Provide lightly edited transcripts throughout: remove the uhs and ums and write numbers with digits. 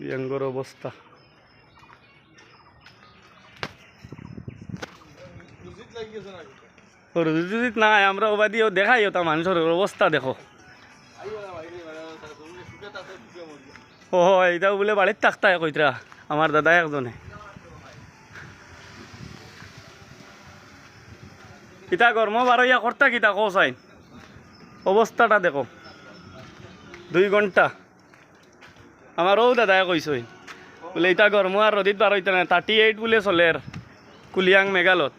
ইয়াঙ্গর অবস্থা রুজিত নাই আমরা ওবা দিয়েও দেখাই ওটা মানুষের অবস্থা দেখো ও এইটাও বলে বাড়ির থাকতায় কইতরা আমার দাদা একজনে ইটা গরম বারইয়া করতা কিতা কৌসাইন অবস্থাটা দেখো 2 ঘন্টা আমারও দাদায় কইসই বলে ইটা গরম আর রদিত বারইতে না 38 বলে চলের কুলিয়াং মেঘালয়ত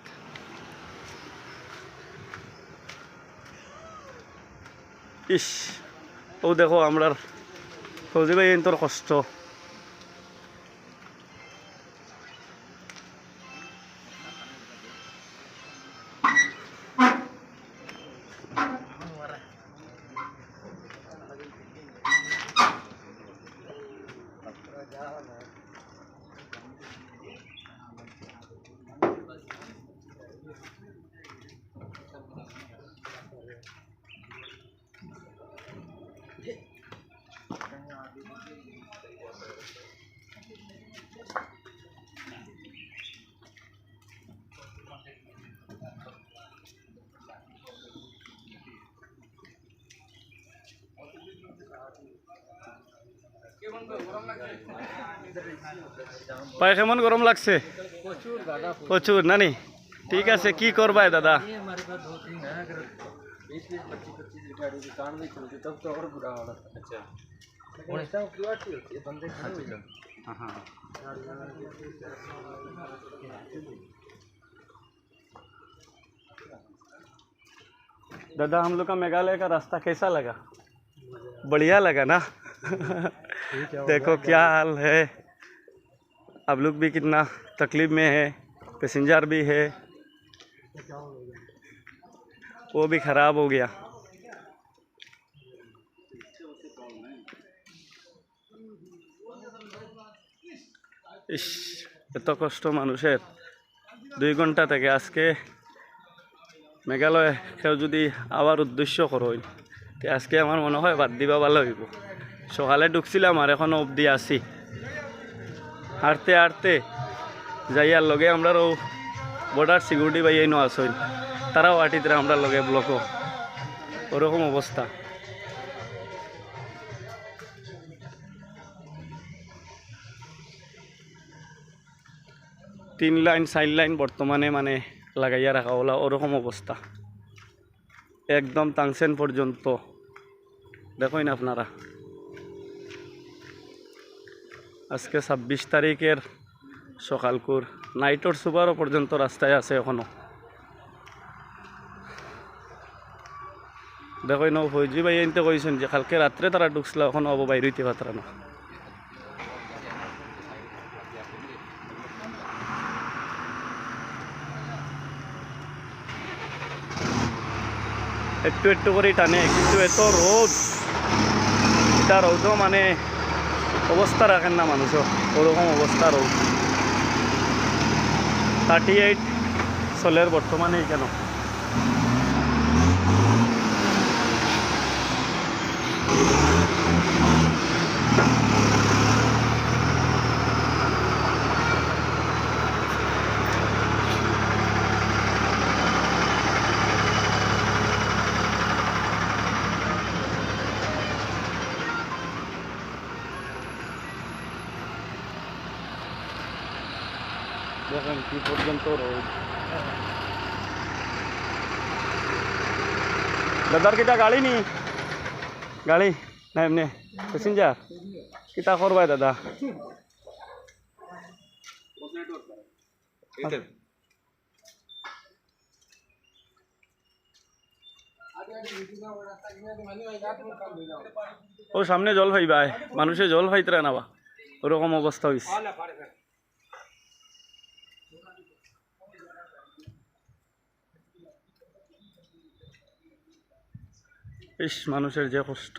ইস ও দেখো আমরা ফৌজি ভাই তোর কষ্ট পায়ে কেমন গরম লাগছে প্রচুর নানি ঠিক আছে কি করবাই দাদা दादा हम लोग का मेघालय का रास्ता कैसा लगा बढ़िया लगा ना देखो क्या हाल है आप लोग भी कितना तकलीफ में है पैसेंजर भी है वो भी ख़राब हो गया इस এত কষ্ট মানুষের 2 ঘন্টা থেকে আজকে মেঘালয় কেউ যদি আবার উদ্দেশ্য করো আজকে আমার মনে হয় বাদ দিবা ভালো হইব সকালে ঢুকছিলাম আর এখনো অবধি আছি হাঁটতে হাঁটতে যাইয়ার লগে আমরা বর্ডার সিকিউরিটি ভাইয়াই নো আসইন তারাও আটিতে আমরা লগে ব্লকও ওরকম অবস্থা তিন লাইন 4 লাইন বর্তমানে মানে লাগাইয়া রাখা হলো ওরকম অবস্থা একদম টাংসেন পর্যন্ত দেখুন আপনারা আজকে 26 তারিখের সকালকুর নাইটর সুপারও পর্যন্ত রাস্তায় আছে এখনো দেখুন ফৌজি ভাই এনতে কইছেন যে কালকে রাত্রে তারা ঢুকছিল এখনো অব বাইর হইতে পারতারা না একটু একটু করে টানে কিন্তু এত রোদ এটা রোদও মানে অবস্থা রাখেন না মানুষও ওরকম অবস্থা রোদ 38 চলের বর্তমানে কেন দেখেন কি পর্যন্ত রোদ দাদার কিটা গাড়ি নি গাড়ি না এমনি প্যাসেঞ্জার কিটা করবাই দাদা ও সামনে জল ভাইবাই মানুষে জল ভাইতে নাবা ওরকম অবস্থা হয়েছে ইস মানুষের যে কষ্ট